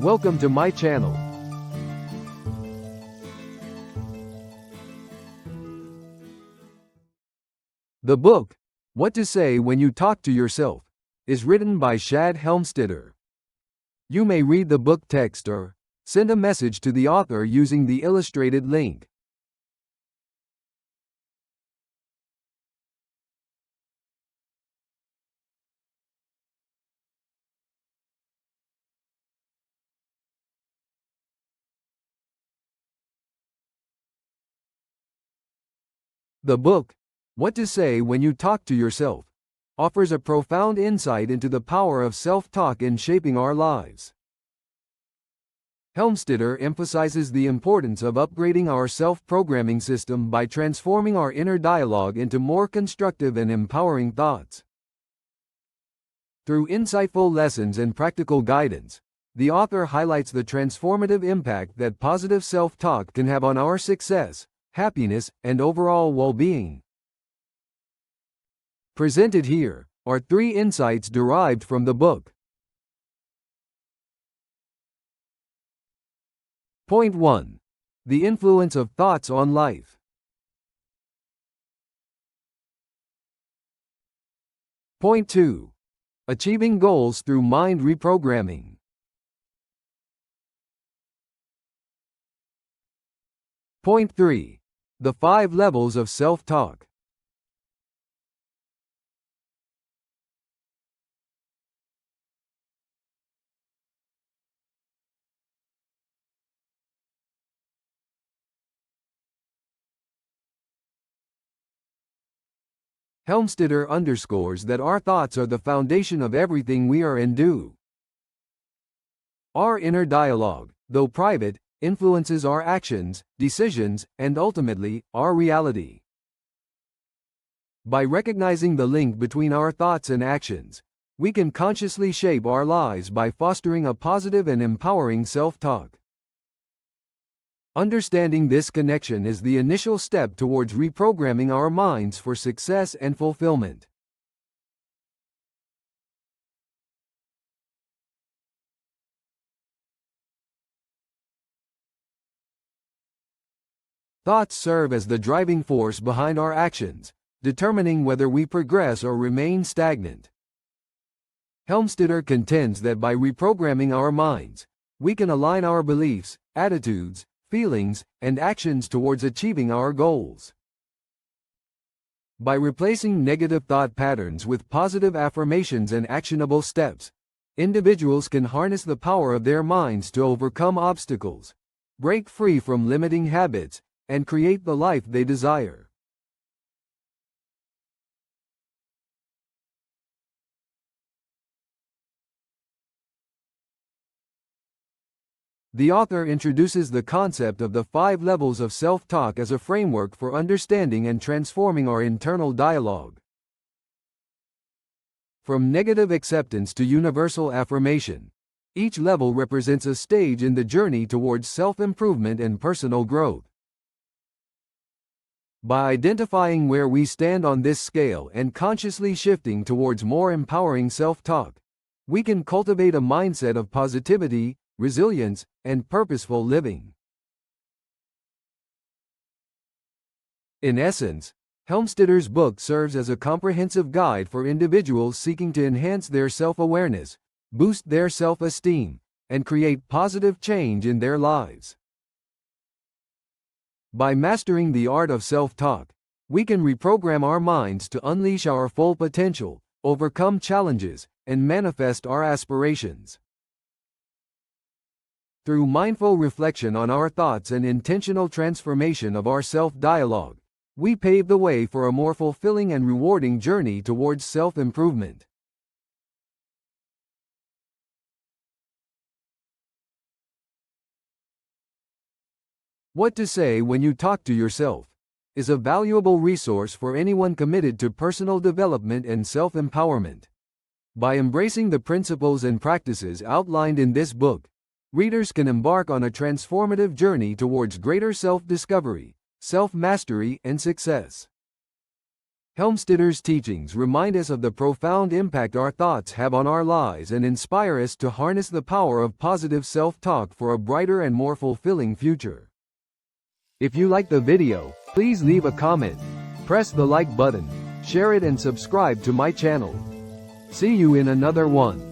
Welcome to my channel. The book, What to Say When You Talk to Yourself, is written by Shad Helmstetter. You may read the book text or send a message to the author using the illustrated link. The book, What to Say When You Talk to Yourself, offers a profound insight into the power of self-talk in shaping our lives. Helmstetter emphasizes the importance of upgrading our self-programming system by transforming our inner dialogue into more constructive and empowering thoughts. Through insightful lessons and practical guidance, the author highlights the transformative impact that positive self-talk can have on our success, happiness, and overall well-being. Presented here are 3 insights derived from the book. Point 1. The influence of thoughts on life. Point 2. Achieving goals through mind reprogramming. Point 3. The 5 levels of self-talk. Helmstetter underscores that our thoughts are the foundation of everything we are and do. Our inner dialogue, though private, influences our actions, decisions, and ultimately, our reality. By recognizing the link between our thoughts and actions, we can consciously shape our lives by fostering a positive and empowering self-talk. Understanding this connection is the initial step towards reprogramming our minds for success and fulfillment. Thoughts serve as the driving force behind our actions, determining whether we progress or remain stagnant. Helmstetter contends that by reprogramming our minds, we can align our beliefs, attitudes, feelings, and actions towards achieving our goals. By replacing negative thought patterns with positive affirmations and actionable steps, individuals can harness the power of their minds to overcome obstacles, break free from limiting habits, and create the life they desire. The author introduces the concept of the 5 levels of self-talk as a framework for understanding and transforming our internal dialogue. From negative acceptance to universal affirmation, each level represents a stage in the journey towards self-improvement and personal growth. By identifying where we stand on this scale and consciously shifting towards more empowering self-talk, we can cultivate a mindset of positivity, resilience, and purposeful living. In essence, Helmstetter's book serves as a comprehensive guide for individuals seeking to enhance their self-awareness, boost their self-esteem, and create positive change in their lives. By mastering the art of self-talk, we can reprogram our minds to unleash our full potential, overcome challenges, and manifest our aspirations. Through mindful reflection on our thoughts and intentional transformation of our self-dialogue, we pave the way for a more fulfilling and rewarding journey towards self-improvement. What to Say When You Talk to Yourself is a valuable resource for anyone committed to personal development and self-empowerment. By embracing the principles and practices outlined in this book, readers can embark on a transformative journey towards greater self-discovery, self-mastery, and success. Helmstetter's teachings remind us of the profound impact our thoughts have on our lives and inspire us to harness the power of positive self-talk for a brighter and more fulfilling future. If you like the video, please leave a comment, press the like button, share it and subscribe to my channel. See you in another one.